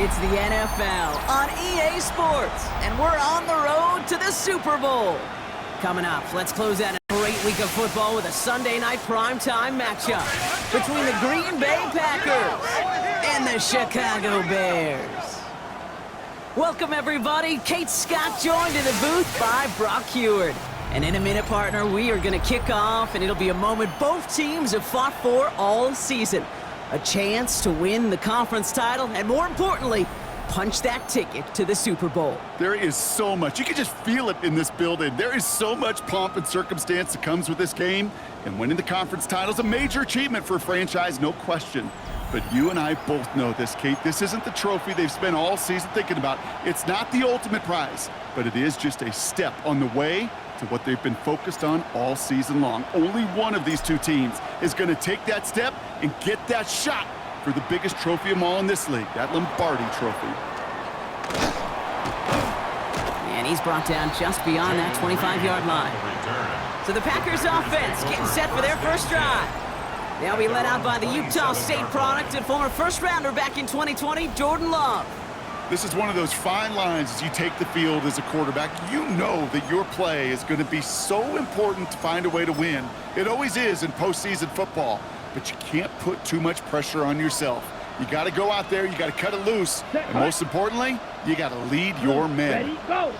It's the NFL on EA Sports, and we're on the road to the Super Bowl. Coming up, let's close out a great week of football with a Sunday night primetime matchup between the Green Bay Packers and the Chicago Bears. Welcome, everybody. Kate Scott joined in the booth by Brock Heward. And in a minute, partner, we are going to kick off, and it'll be a moment both teams have fought for all season. A chance to win the conference title, and more importantly, punch that ticket to the Super Bowl. There is so much. You can just feel it in this building. There is so much pomp and circumstance that comes with this game, and winning the conference title is a major achievement for a franchise, no question. But you and I both know this, Kate. This isn't the trophy they've spent all season thinking about. It's not the ultimate prize, but it is just a step on the way to what they've been focused on all season long. Only one of these two teams is going to take that step and get that shot for the biggest trophy of them all in this league, that Lombardi trophy. And he's brought down just beyond that 25-yard line. So the Packers offense getting set for their first drive. They'll be led out by the Utah State product and former first-rounder back in 2020, Jordan Love. This is one of those fine lines as you take the field as a quarterback. You know that your play is going to be so important to find a way to win. It always is in postseason football, but you can't put too much pressure on yourself. You got to go out there, you got to cut it loose, and most importantly, you got to lead your men. Ready, go.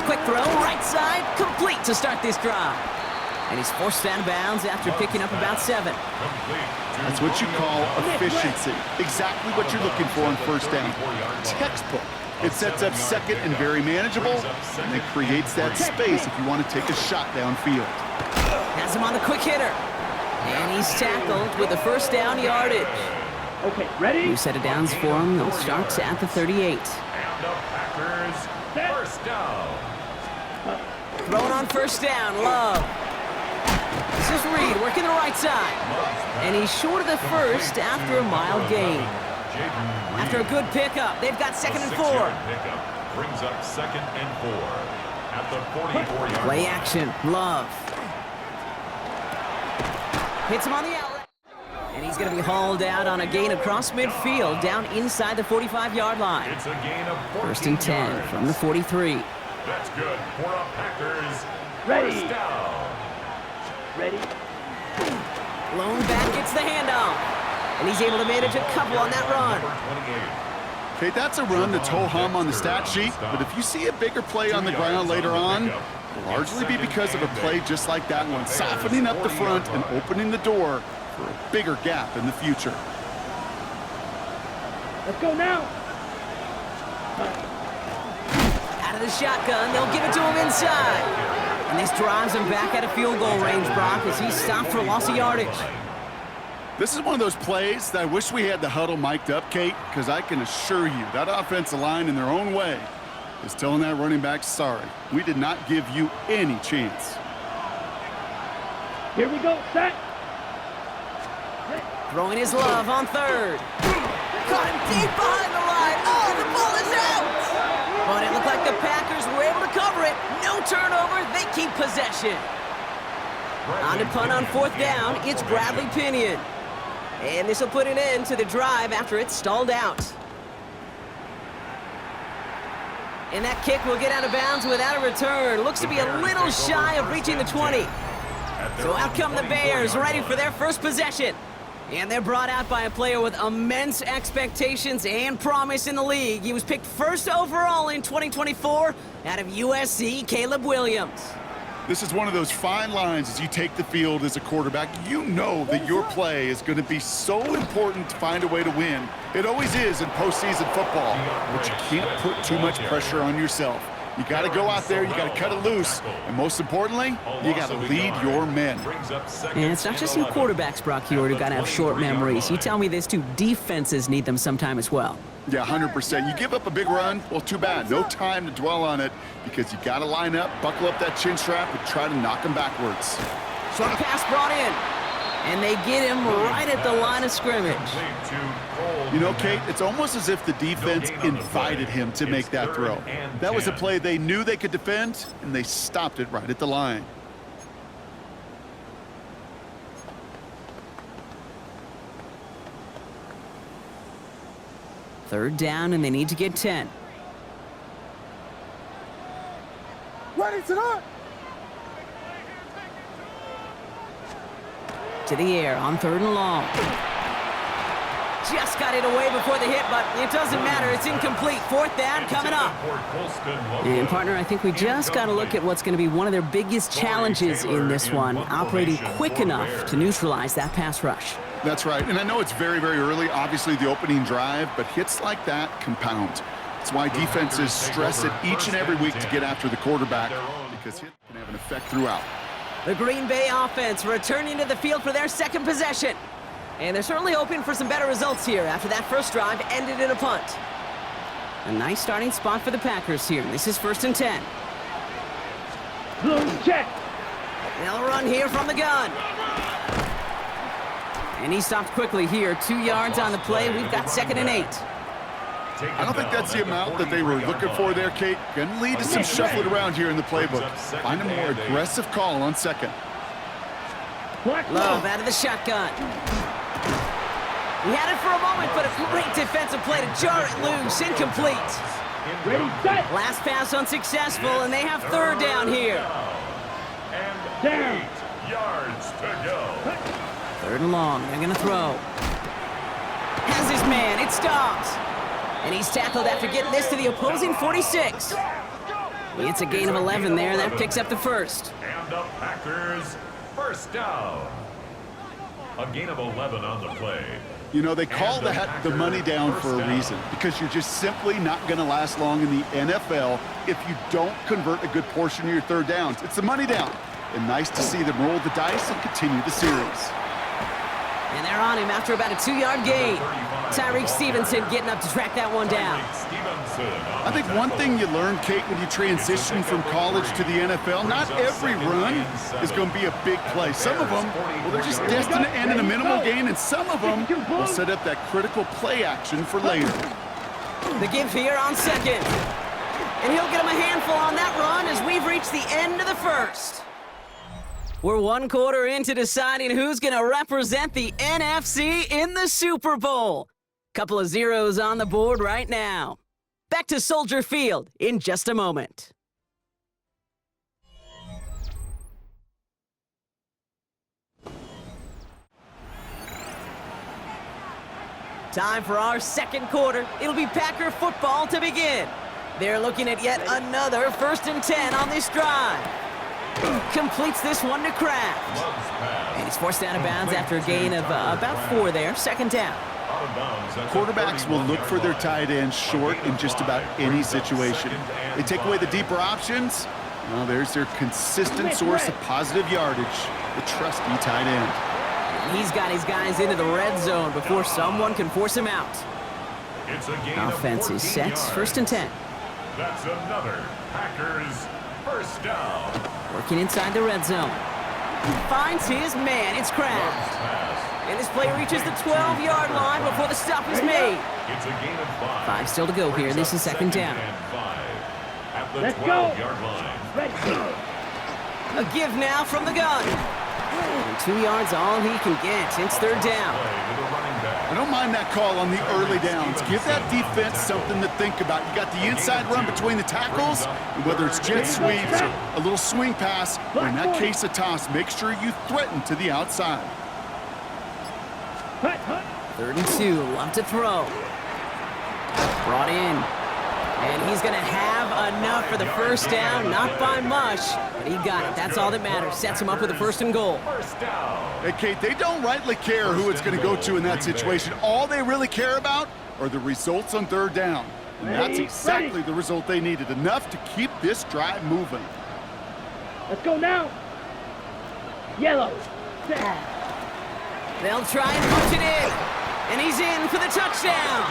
Quick throw, right side, complete to start this drive. And he's forced out of bounds after picking up about 7. That's what you call efficiency. Exactly what you're looking for on first down. Textbook. It sets up second and very manageable, and it creates that space if you want to take a shot downfield. Has him on the quick hitter. And he's tackled with the first down yardage. Okay, ready? New set of downs for him. They'll start at the 38. And the Packers, first down. Throwing on first down, Love. This is Reed working the right side. And he's short of the first after a mild gain. After a good pickup, they've got 2nd and 4. Pickup brings up 2nd and 4 at the 44-yard Play line. action, Love. Hits him on the outlet. And he's going to be hauled out on a gain across midfield down inside the 45-yard line. It's a gain of 14 First and 10 yards. from the 43. That's good for a Packers. Ready. First down. Ready? Lone back gets the handoff. And he's able to manage a couple on that run. Number 28. Okay, that's a run that's ho-hum on the stat sheet, but if you see a bigger play on the ground later on, it'll largely be because of a play just like that one, softening up the front and opening the door for a bigger gap in the future. Let's go now. Out of the shotgun, they'll give it to him inside. And this drives him back out of field goal range, Brock, as he's stopped for loss of yardage. This is one of those plays that I wish we had the huddle mic'd up, Kate, because I can assure you that offensive line in their own way is telling that running back, sorry, we did not give you any chance. Here we go, set. Throwing his Love on 3rd. Caught him deep behind the line. Oh, the ball is out! But it looked like the Packers were able to cover it. No turnover. They keep possession. On to punt on 4th down. It's Bradley Pinion. And this will put an end to the drive after it's stalled out. And that kick will get out of bounds without a return. Looks to be a little shy of reaching the 20. So out come the Bears, ready for their first possession. And they're brought out by a player with immense expectations and promise in the league. He was picked 1st overall in 2024 out of USC, Caleb Williams. This is one of those fine lines as you take the field as a quarterback. You know that your play is going to be so important to find a way to win. It always is in postseason football, but you can't put too much pressure on yourself. You got to go out there, you got to cut it loose, and most importantly, you got to lead your men. And it's not just you quarterbacks, Brock Heward, who got to have short memories. You tell me this too, defenses need them sometime as well. Yeah, 100%. You give up a big run, well, too bad. No time to dwell on it because you got to line up, buckle up that chin strap, and try to knock them backwards. Short pass brought in, and they get him right at the line of scrimmage. You know, Kate, it's almost as if the defense invited him to make that throw. That was a play they knew they could defend, and they stopped it right at the line. 3rd down, and they need to get 10. Ready, tonight. To the air on 3rd and long. Just got it away before the hit, but it doesn't matter. It's incomplete. 4th down coming up. And, partner, I think we just got to look at what's going to be one of their biggest challenges in this one, operating quick enough to neutralize that pass rush. That's right, and I know it's very, very early, obviously the opening drive, but hits like that compound. That's why defenses stress it each and every week to get after the quarterback, because hit can have an effect throughout. The Green Bay offense returning to the field for their 2nd possession. And they're certainly hoping for some better results here after that first drive ended in a punt. A nice starting spot for the Packers here. This is 1st and 10. Blue check. They'll run here from the gun. And he stopped quickly here. 2 yards on the play. We've got 2nd and 8. I don't think that's the amount that they were looking for there, Kate. Going to lead to some shuffling around here in the playbook. Find a more aggressive call on 2nd. Love out of the shotgun. He had it for a moment, but a great defensive play to jar it loose. Incomplete. Ready, set. Last pass unsuccessful, and they have 3rd down here. Down. 8 yards to go. 3rd and long. They're going to throw. Has his man. It stops. And he's tackled after getting this to the opposing 46. It's a gain of 11 there. That picks up the 1st. And the Packers 1st down. A gain of 11 on the play. You know, they call that the money down for a reason, because you're just simply not going to last long in the NFL if you don't convert a good portion of your 3rd downs. It's the money down. And nice to see them roll the dice and continue the series. And they're on him after about a 2-yard gain. Tyreek Stevenson getting up to track that one down. I think one thing you learn, Kate, when you transition from college to the NFL, not every run is going to be a big play. Some of them, well, they're just destined to end in a minimal gain, and some of them will set up that critical play action for later. The give here on 2nd. And he'll get him a handful on that run as we've reached the end of the 1st. We're 1 quarter into deciding who's going to represent the NFC in the Super Bowl. Couple of zeros on the board right now. Back to Soldier Field in just a moment. Time for our 2nd quarter. It'll be Packer football to begin. They're looking at yet another 1st and 10 on this drive. Completes this one to Kraft. And he's forced out of bounds after a gain of about 4 there. 2nd down. Quarterbacks will look for their tight ends short in just about any situation. They take away the deeper options. Well, there's their consistent source of positive yardage, the trusty tight end. He's got his guys into the red zone before someone can force him out. Offense is set. 1st and 10. That's another Packers 1st down. Working inside the red zone. Finds his man. It's Kraft. And this play reaches the 12-yard line before the stop is made. It's a gain of 5. 5 still to go here. This is 2nd down. At the Let's go. 12-yard line. Ready. A give now from the gun. And 2 yards all he can get. It's 3rd down. I don't mind that call on the early downs. Give that defense something to think about. You got the inside run between the tackles, and whether it's jet sweeps or a little swing pass, or in that case a toss, make sure you threaten to the outside. 3rd and 2, love to throw. Brought in. And he's going to have enough for the 1st down, not by much, but he got it. That's all that matters. Sets him up with a 1st and goal. Hey, Kate, they don't rightly care who it's going to go to in that situation. All they really care about are the results on 3rd down. And that's exactly the result they needed, enough to keep this drive moving. Let's go now. Yellow. They'll try and punch it in. And he's in for the touchdown.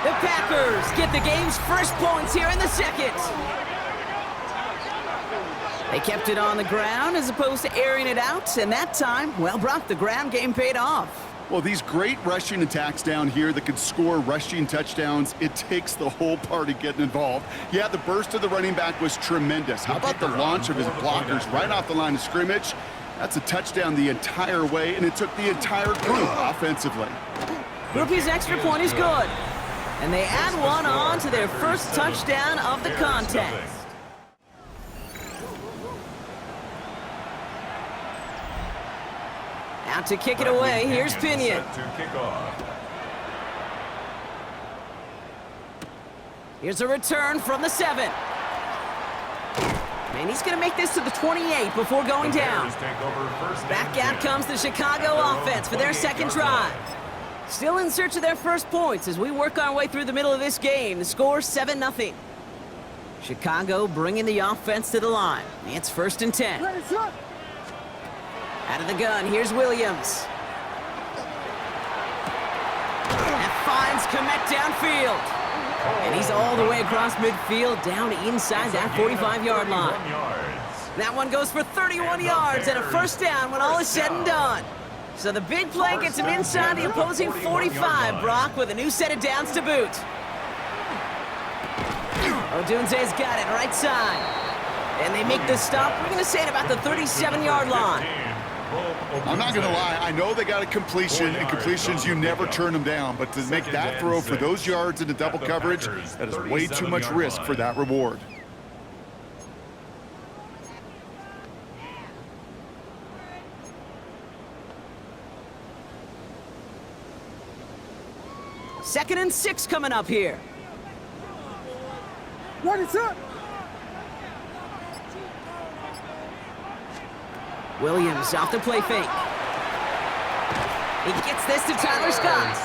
The Packers get the game's first points here in the 2nd. They kept it on the ground as opposed to airing it out, and that time, well, Brock, the ground game paid off. Well, these great rushing attacks down here that can score rushing touchdowns, it takes the whole party getting involved. Yeah, the burst of the running back was tremendous. How about the launch of his blockers right off the line of scrimmage? That's a touchdown the entire way, and it took the entire group offensively. Groupie's extra point is good. And they add one on to their first touchdown of the contest. Out to kick it away, here's Pinion. Here's a return from the 7. And he's going to make this to the 28 before going down. Back out comes the Chicago offense for their second drive. Still in search of their first points as we work our way through the middle of this game. The score 7-0. Chicago bringing the offense to the line. It's 1st and 10. Out of the gun, here's Williams. That finds Komet downfield. And he's all the way across midfield, down inside that 45-yard line. That one goes for 31 yards and a first down when all is said and done. So the big play gets him inside the opposing 45, Brock, with a new set of downs to boot. Odunze's got it right side. And they make the stop, we're going to say, at about the 37-yard line. I'm not going to lie, I know they got a completion, and completions, you never turn them down. But to make that throw for those yards into double coverage, that is way too much risk for that reward. Second and 6 coming up here. Ready, set. Williams off the play fake. He gets this to Tyler Scott.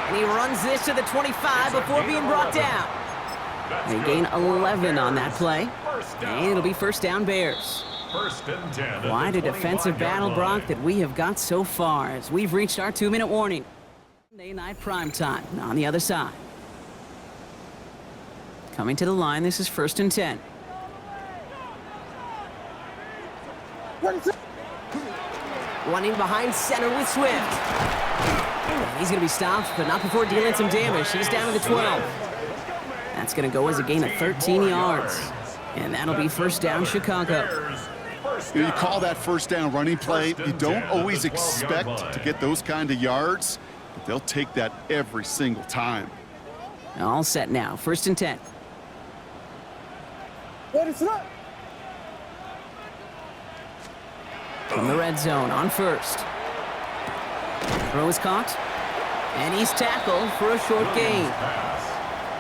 And he runs this to the 25 before being brought down. They gain 11 on that play. And it'll be first down Bears. Quite a defensive battle, Brock, that we have got so far as we've reached our 2-minute warning. Sunday night primetime on the other side. Coming to the line, this is 1st and 10. Running behind center with Swift. He's going to be stopped, but not before dealing some damage. He's down to the 12. That's going to go as a gain of 13 yards. And that'll be first down Chicago. You call that first down running play. You don't always expect to get those kind of yards, but they'll take that every single time. All set now, 1st and 10. Ready, set. From the red zone on first. Throw is caught. And he's tackled for a short gain.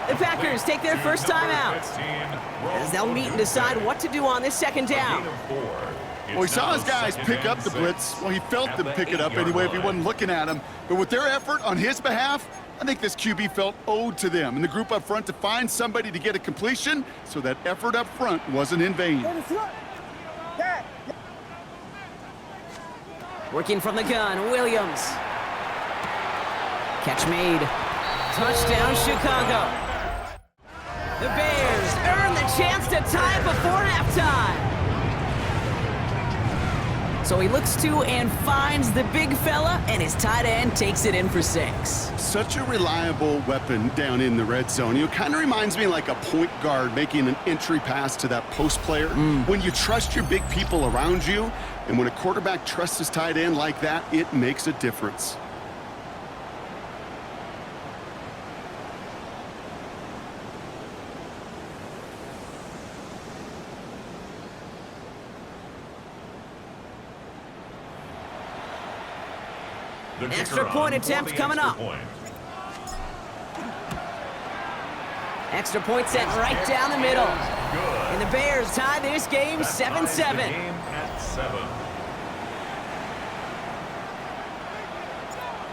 The Packers take their first time out, as they'll meet and decide what to do on this second down. Well, he saw his guys pick up the blitz. Well, he felt them pick it up anyway if he wasn't looking at him. But with their effort on his behalf, I think this QB felt owed to them and the group up front to find somebody to get a completion, so that effort up front wasn't in vain. Working from the gun, Williams. Catch made. Touchdown, Chicago. The Bears earn the chance to tie it before halftime. So he looks to and finds the big fella, and his tight end takes it in for 6. Such a reliable weapon down in the red zone. You know, kind of reminds me like a point guard making an entry pass to that post player. When you trust your big people around you, and when a quarterback trusts his tight end like that, it makes a difference. Extra point attempt coming up. Extra point sent right down the middle. And the Bears tie this game 7-7.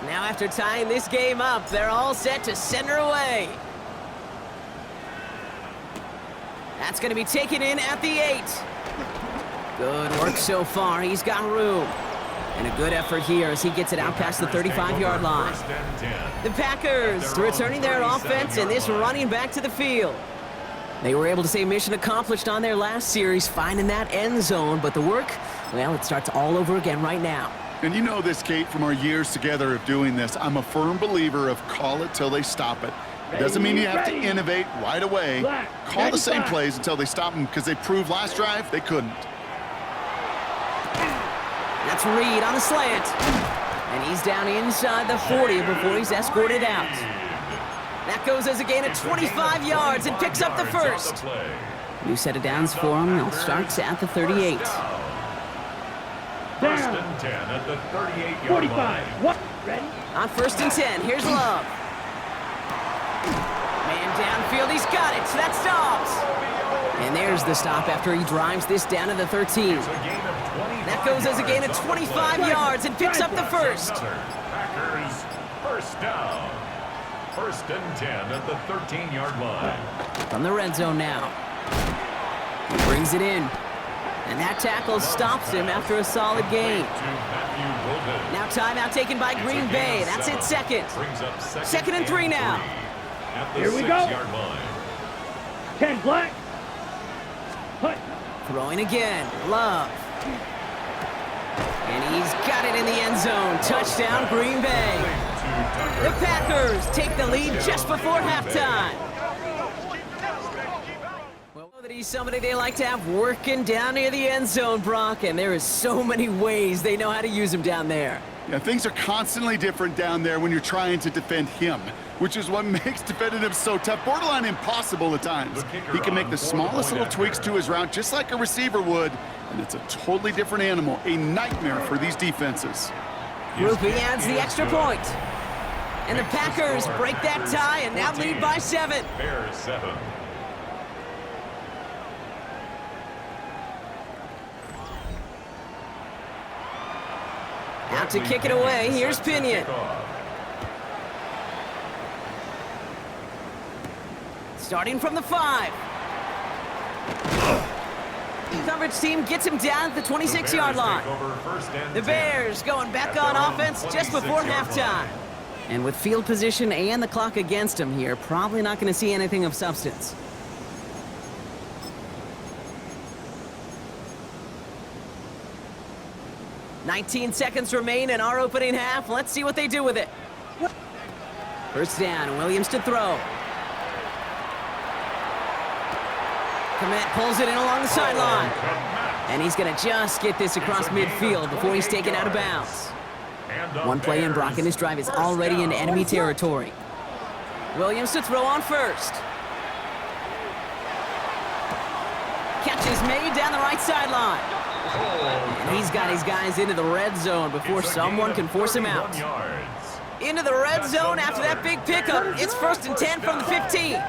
Now after tying this game up, they're all set to send her away. That's going to be taken in at the 8. Good work so far. He's got room. And a good effort here as he gets it out past the 35-yard line. The Packers returning their offense and this running back to the field. They were able to say mission accomplished on their last series, finding that end zone. But the work, well, it starts all over again right now. And you know this, Kate, from our years together of doing this. I'm a firm believer of call it till they stop it. It doesn't mean you have to innovate right away. Call the same plays until they stop them, because they proved last drive they couldn't. That's Reed on a slant. And he's down inside the 40 before he's escorted out. That goes as a gain of 25 yards and picks up the first. New set of downs for him. They'll start at the 38. First and 10 at the 38-yard 45. line. What? Ready? On first and 10, here's Love. Man downfield, he's got it. That stops. And there's the stop after he drives this down to the 13. That goes as a gain of 25 yards and picks up the first. Packers first down. First and 10 at the 13-yard line. From the red zone now. He brings it in. And that tackle stops him after a solid gain. Now timeout taken by Green Bay. That's it, second. Second and 3 now. Here we go. 10 black. Hut. Throwing again. Love. And he's got it in the end zone. Touchdown, Green Bay. The Packers take the lead just before halftime. Well, that he's somebody they like to have working down near the end zone, Brock, and there is so many ways they know how to use him down there. Yeah, things are constantly different down there when you're trying to defend him, which is what makes defending him so tough, borderline impossible at times. He can make the smallest little tweaks to his route just like a receiver would, and it's a totally different animal, a nightmare for these defenses. Groupie adds the extra point. And the Packers break that tie and now lead by 7. Bears 7. Out to kick it away, here's Pinion. Starting from the 5. Coverage team gets him down at the 26-yard line. The Bears going back on offense just before halftime. And with field position and the clock against him here, probably not going to see anything of substance. "19 seconds remain in our opening half. Let's see what they do with it. First down, Williams to throw. Komet pulls it in along the sideline. And he's going to just get this across midfield before he's taken out of bounds. One play in, Brock, and this drive is already in enemy territory. Williams to throw on first. Catch is made down the right sideline. And he's got his guys into the red zone before someone can force him out. Into the red zone after that big pickup. It's first and 10 from the 15.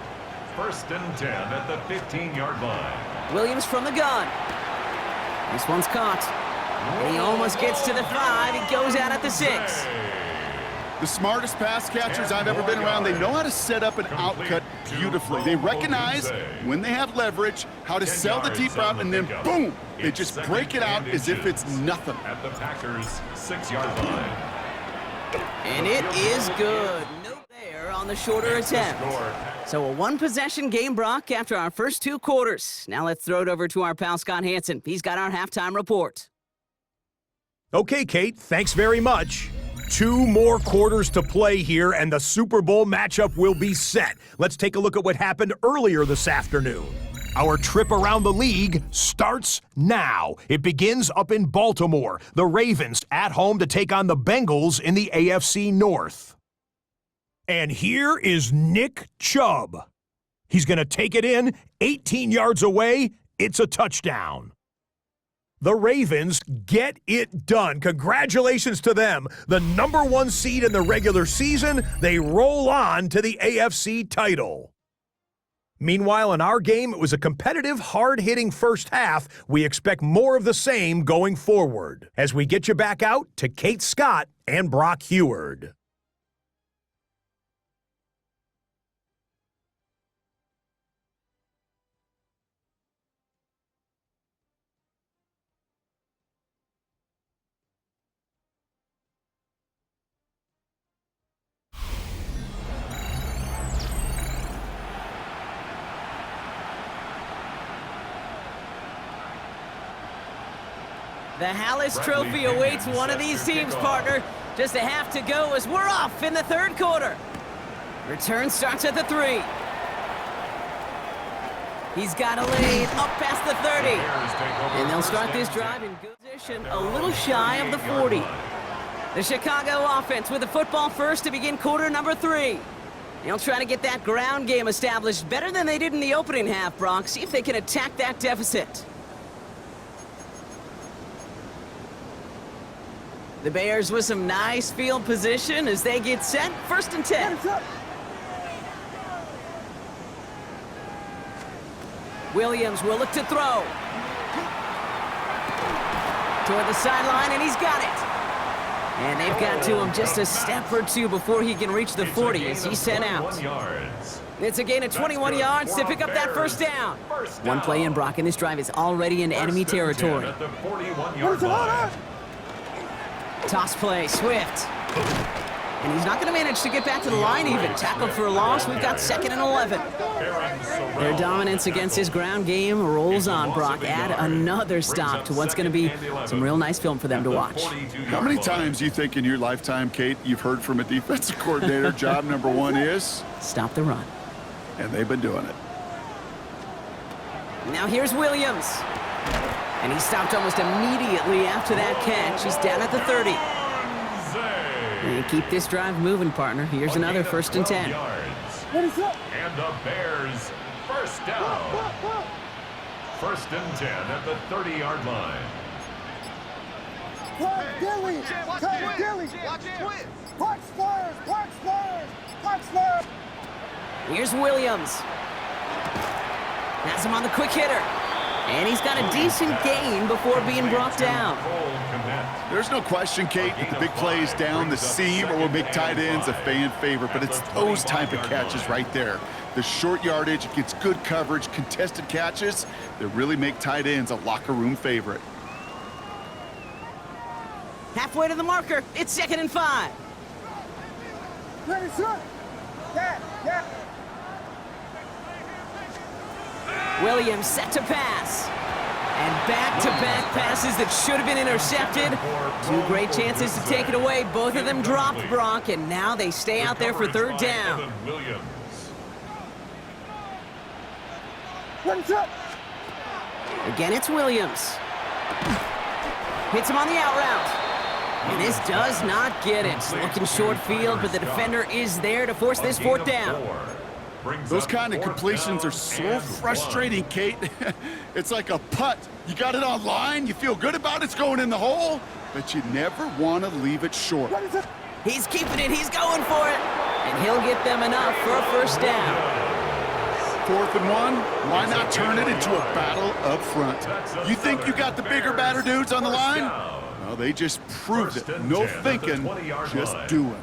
First and 10 at the 15-yard line. Williams from the gun. This one's caught. And he almost gets to the 5. He goes out at the 6. The smartest pass catchers I've ever been around, they know how to set up an outcut beautifully. They recognize when they have leverage, how to sell the deep route, and then boom, they just break it out as if it's nothing. At the Packers' 6-yard line. And it is good. No there on the shorter attempt. So a one-possession game, Brock, after our first 2 quarters. Now let's throw it over to our pal Scott Hansen. He's got our halftime report. Okay, Kate, thanks very much. 2 more quarters to play here, and the Super Bowl matchup will be set. Let's take a look at what happened earlier this afternoon. Our trip around the league starts now. It begins up in Baltimore. The Ravens at home to take on the Bengals in the AFC North. And here is Nick Chubb. He's going to take it in, 18 yards away. It's a touchdown. The Ravens get it done. Congratulations to them. The #1 seed in the regular season, they roll on to the AFC title. Meanwhile, in our game, it was a competitive, hard-hitting first half. We expect more of the same going forward. As we get you back out to Kate Scott and Brock Heward. The Hallis Trophy awaits one of these teams, partner. Just a half to go as we're off in the 3rd quarter. Return starts at the 3. He's got a lead up past the 30. And they'll start this drive in good position, a little shy of the 40. The Chicago offense with the football first to begin quarter number 3. They'll try to get that ground game established better than they did in the opening half, Brock. See if they can attack that deficit. The Bears with some nice field position as they get set. 1st and 10. Williams will look to throw. Toward the sideline, and he's got it. And they've got to him just a step or two before he can reach the 40 as he's sent out. It's a gain of 21 yards to pick up that 1st down. One play in, Brock, and this drive is already in enemy territory. Toss play, Swift. And he's not going to manage to get back to the line even. Tackled for a loss. We've got 2nd and 11. Their dominance against his ground game rolls on, Brock. Add another stop to what's going to be some real nice film for them to watch. How many times do you think in your lifetime, Kate, you've heard from a defensive coordinator, job number 1 is? Stop the run. And they've been doing it. Now here's Williams. And he stopped almost immediately after that catch. He's down at the 30. And keep this drive moving, partner. Here's another 1st and 10. What is up? And the Bears, 1st down. 1st and 10 at the 30-yard line. Clark Dilly! Clark Dilly! Park Spurs! Park Spurs! Park Spurs! Here's Williams. Has him on the quick hitter. And he's got a decent gain before being brought down. There's no question, Kate, that the big plays down the seam or will make tight ends a fan favorite, but it's those type of catches right there. The short yardage, it gets good coverage, contested catches that really make tight ends a locker room favorite. Halfway to the marker. It's 2nd and 5. Ready, sir? Yeah, yeah. Williams set to pass. And back-to-back passes that should have been intercepted. 2 great chances to take it away. Both of them dropped, Brock, and now they stay out there for 3rd down. Ready, sir? Again, it's Williams. Hits him on the out route. And this does not get it. Looking short field, but the defender is there to force this 4th down. Those kind of completions are so frustrating, Kate. It's like a putt. You got it on line, you feel good about it's going in the hole, but you never want to leave it short. He's keeping it, he's going for it. And he'll get them enough for a 1st down. 4th and 1, why not turn it into a battle up front? You think you got the bigger, badder dudes on the line? Well, they just proved it. No thinking, just doing.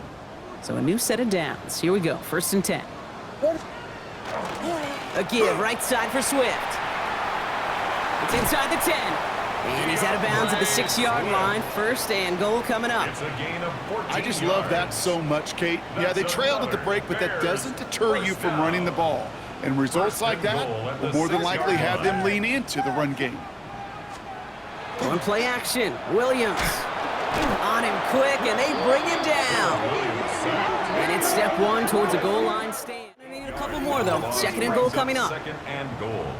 So a new set of downs. Here we go, 1st and 10. A give, right side for Swift. It's inside the 10. And he's out of bounds at the 6-yard line. 1st and goal coming up. I just love that so much, Kate. Yeah, they trailed at the break, but that doesn't deter you from running the ball. And results like that will more than likely have them lean into the run game. On play action, Williams. On him quick, and they bring him down. And it's step 1 towards a goal line stand. A couple more, though. 2nd and goal coming up.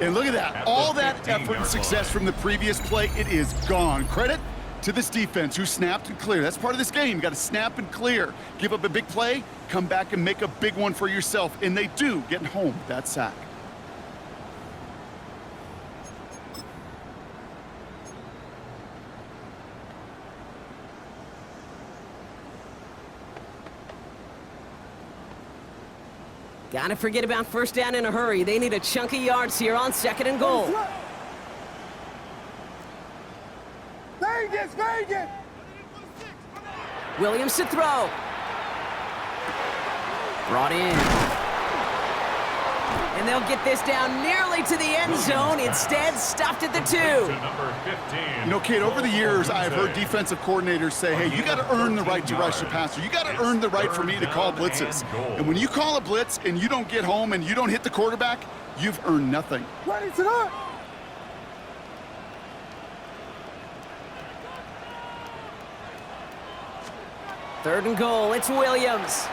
And look at that. All that effort and success from the previous play, it is gone. Credit to this defense who snapped and cleared. That's part of this game. You got to snap and clear. Give up a big play, come back and make a big one for yourself. And they do, getting home with that sack. Gotta forget about 1st down in a hurry. They need a chunk of yards here on 2nd and goal. Vegas, Vegas! Williams to throw. Brought in. And they'll get this down nearly to the end zone. Instead, stopped at the 2. You know, Kate, over the years, I've heard defensive coordinators say, hey, you got to earn the right to rush the passer. You got to earn the right for me to call blitzes. And when you call a blitz and you don't get home and you don't hit the quarterback, you've earned nothing. Ready, tonight! 3rd and goal, it's Williams.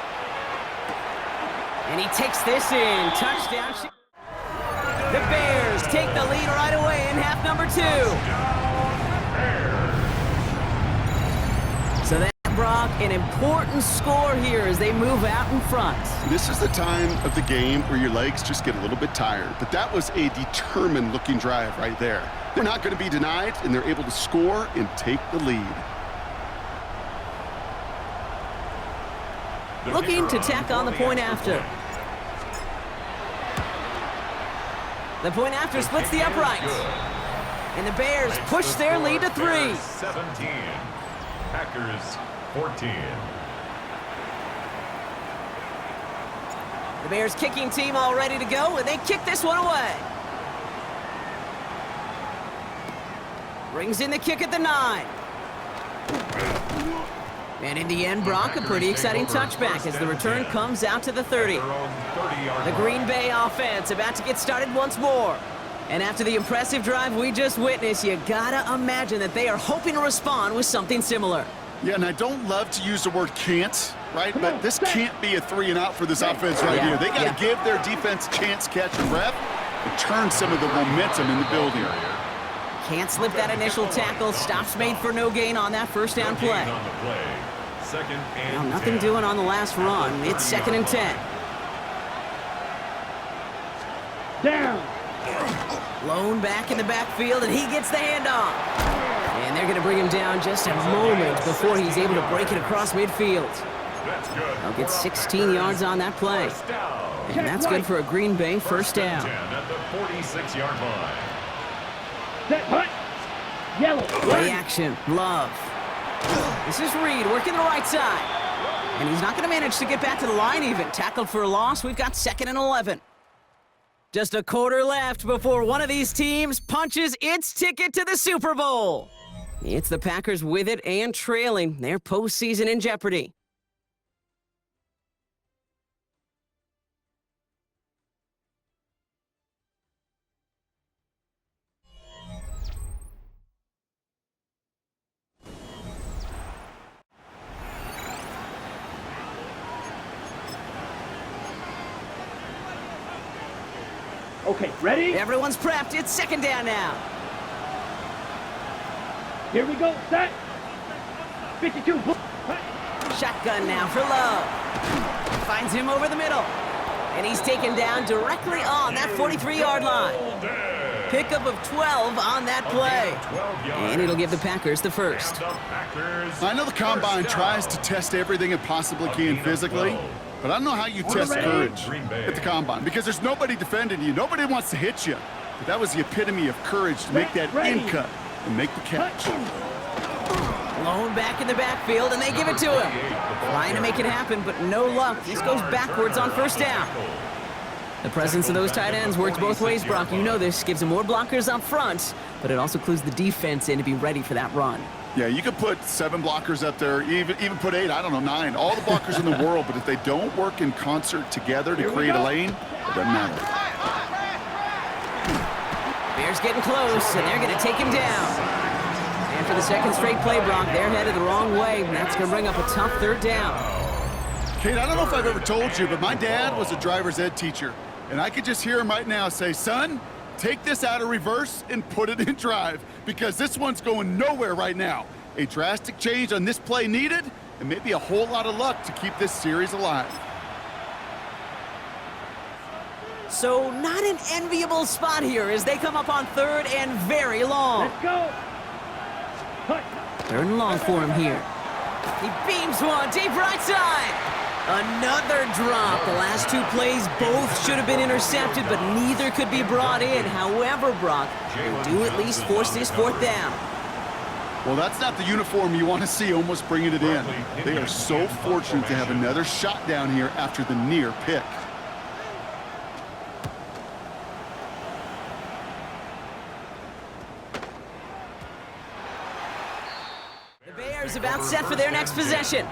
And he takes this in. Touchdown. The Bears take the lead right away in half number 2. So that Brock, an important score here as they move out in front. This is the time of the game where your legs just get a little bit tired, but that was a determined-looking drive right there. They're not going to be denied, and they're able to score and take the lead. Looking to tack on the point after. The point after splits the uprights. And the Bears push their lead to 3. 17. Packers 14. The Bears kicking team all ready to go, and they kick this one away. Brings in the kick at the 9. And in the end, Brock, a pretty exciting touchback as the return comes out to the 30. The Green Bay offense about to get started once more. And after the impressive drive we just witnessed, you gotta imagine that they are hoping to respond with something similar. Yeah, and I don't love to use the word can't, right? But this can't be a 3-and-out for this offense right here. They got to give their defense a chance, catch, and rep, and turn some of the momentum in the building. Can't slip that initial tackle. Stops made for no gain on that first down play. Now, nothing doing on the last run. It's 2nd and 10. Down. Blown back in the backfield, and he gets the handoff. And they're going to bring him down just a moment before he's able to break it across midfield. They'll get 16 yards on that play. And that's good for a Green Bay first down. At the 46-yard line. Set, hut. Yellow. Play action. Love. This is Reed working the right side. And he's not going to manage to get back to the line even. Tackled for a loss. We've got 2nd and 11. Just a quarter left before one of these teams punches its ticket to the Super Bowl. It's the Packers with it and trailing. Their postseason in jeopardy. Okay, ready? Everyone's prepped. It's 2nd down now. Here we go. Set. 52. Shotgun now for Love. Finds him over the middle. And he's taken down directly on that 43-yard line. Pickup of 12 on that play. And it'll give the Packers the first. I know the Combine tries to test everything it possibly can physically, but I don't know how you test courage at the Combine because there's nobody defending you. Nobody wants to hit you. But that was the epitome of courage to make that in cut and make the catch. Blown back in the backfield, and they give it to him. Trying to make it happen, but no luck. This goes backwards on first down. The presence of those tight ends works both ways, Brock. You know this. Gives them more blockers up front, but it also clues the defense in to be ready for that run. Yeah, you could put 7 blockers up there, even put 8, I don't know, 9. All the blockers in the world, but if they don't work in concert together to create a lane, it doesn't matter. Bears getting close, and they're going to take him down. And for the 2nd straight play, Brock, they're headed the wrong way, and that's going to bring up a tough 3rd down. Kate, I don't know if I've ever told you, but my dad was a driver's ed teacher, and I could just hear him right now say, son, take this out of reverse and put it in drive, because this one's going nowhere right now. A drastic change on this play needed, and maybe a whole lot of luck to keep this series alive. So not an enviable spot here as they come up on 3rd and very long. Let's go. Hut. 3rd and long for him here. He beams one deep right side. Another drop. The last 2 plays both should have been intercepted, but neither could be brought in. However, Brock, they do at least force this 4th down. Well, that's not the uniform you want to see almost bringing it in. They are so fortunate to have another shot down here after the near pick. The Bears about set for their next possession.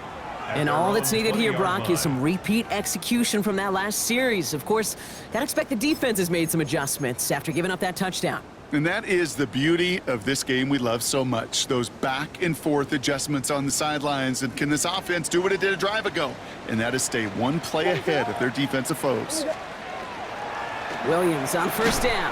And all that's needed here, Brock, is some repeat execution from that last series. Of course, gotta expect the defense has made some adjustments after giving up that touchdown. And that is the beauty of this game we love so much, those back and forth adjustments on the sidelines. And can this offense do what it did a drive ago? And that is stay 1 play ahead of their defensive foes. Williams on 1st down.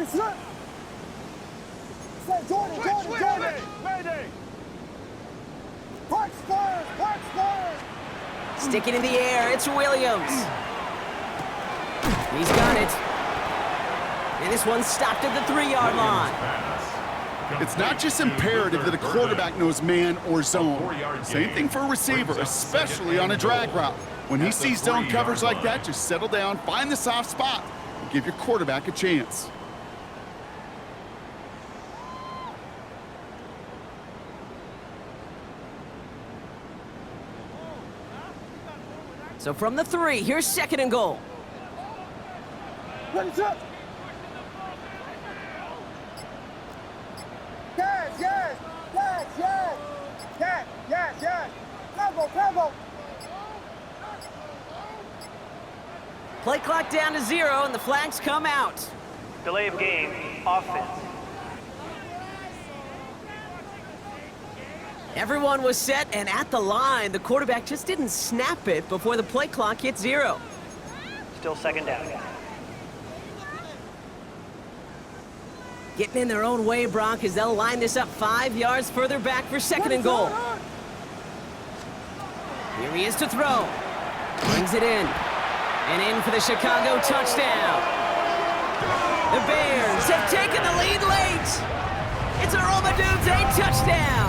Ready, slip. Say, Jordan. Mayday. Park squares, park squares. Stick it in the air. It's Williams. He's got it. And this one's stopped at the 3-yard line. It's not just imperative that a quarterback knows man or zone. Same thing for a receiver, especially on a drag route. When he sees zone coverage like that, just settle down, find the soft spot, and give your quarterback a chance. So from the 3, here's 2nd and goal. Ready, slip. Yes. Combo. Play clock down to 0, and the flags come out. Delay of game, offense. Everyone was set and at the line. The quarterback just didn't snap it before the play clock hit 0. Still 2nd down. Getting in their own way, Brock, as they'll line this up 5 yards further back for 2nd and goal. Here he is to throw. Brings it in. And in for the Chicago touchdown. The Bears have taken the lead late. It's a Romadudze touchdown.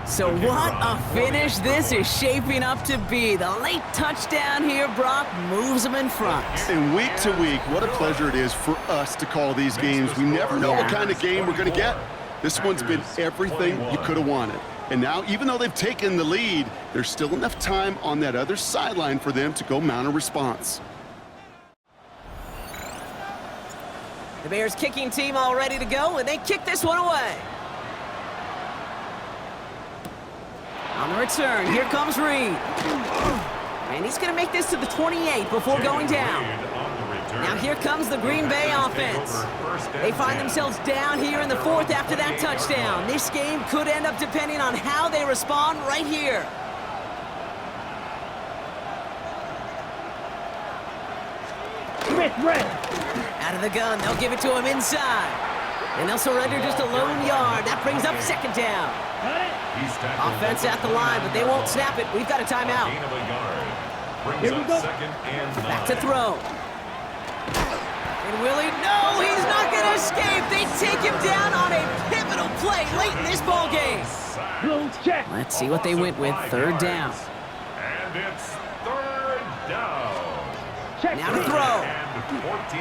So what a finish this is shaping up to be. The late touchdown here, Brock, moves them in front. And week to week, what a pleasure it is for us to call these games. We never know what kind of game we're going to get. This one's been everything you could have wanted. And now, even though they've taken the lead, there's still enough time on that other sideline for them to go mount a response. The Bears kicking team all ready to go, and they kick this one away. On the return, here comes Reed. And he's going to make this to the 28 before going down. Now here comes the Green Bay offense. They find themselves down here in the 4th after that touchdown. This game could end up depending on how they respond right here. Out of the gun, they'll give it to him inside. And they'll surrender just a lone yard. That brings up 2nd down. Offense at the line, but they won't snap it. We've got a timeout. Here we go. Back to throw. And Willie, no, he's not going to escape. They take him down on a pivotal play late in this ball game. Check. Let's see what they went with. 3rd down. And it's 3rd down. Check. Now to throw. And 14.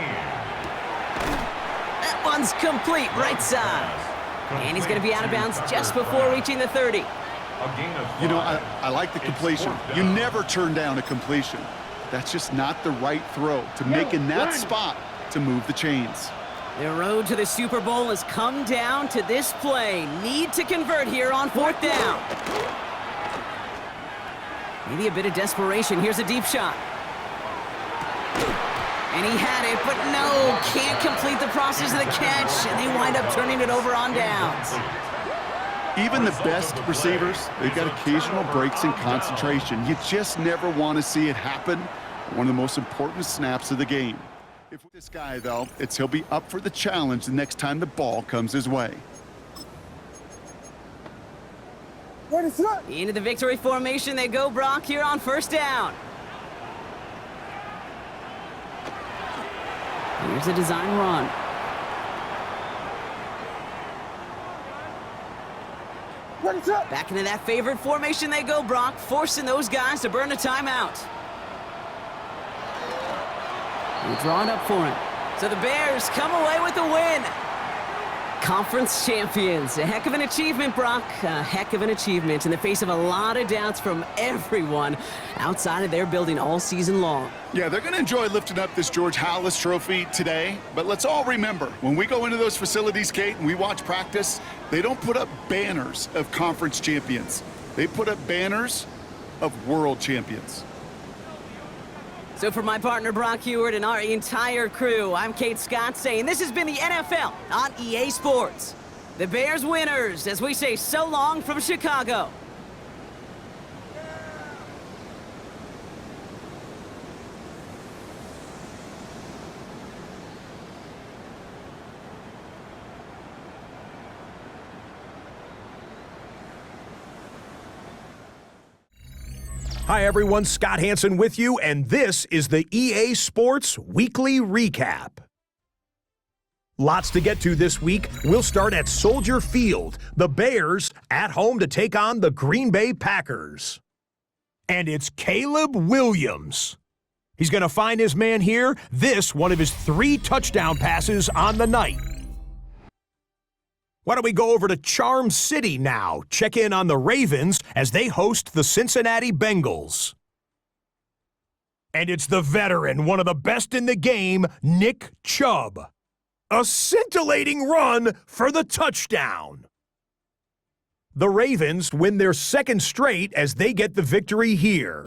That one's complete, right side. And he's going to be out of bounds just before reaching the 30. You know, I like the completion. You never turn down a completion. That's just not the right throw to make in that spot to move the chains. The road to the Super Bowl has come down to this play. Need to convert here on 4th down. Maybe a bit of desperation. Here's a deep shot. And he had it, but no, can't complete the process of the catch, and they wind up turning it over on downs. Even the best receivers, they've got occasional breaks in concentration. You just never want to see it happen. One of the most important snaps of the game. If this guy, though, he'll be up for the challenge the next time the ball comes his way. Into the victory formation they go, Brock, here on 1st down. Here's a design run. Back into that favorite formation they go, Brock, forcing those guys to burn a timeout. They draw it up for him. So the Bears come away with the win. Conference champions. A heck of an achievement, Brock. A heck of an achievement in the face of a lot of doubts from everyone outside of their building all season long. Yeah, they're going to enjoy lifting up this George Halas trophy today. But let's all remember, when we go into those facilities, Kate, and we watch practice, they don't put up banners of conference champions. They put up banners of world champions. So for my partner Brock Heward and our entire crew, I'm Kate Scott saying this has been the NFL on EA Sports. The Bears winners as we say so long from Chicago. Hi everyone, Scott Hansen with you, and this is the EA Sports Weekly Recap. Lots to get to this week. We'll start at Soldier Field. The Bears at home to take on the Green Bay Packers. And it's Caleb Williams. He's going to find his man here. This, one of his 3 touchdown passes on the night. Why don't we go over to Charm City now? Check in on the Ravens as they host the Cincinnati Bengals. And it's the veteran, one of the best in the game, Nick Chubb. A scintillating run for the touchdown. The Ravens win their 2nd straight as they get the victory here.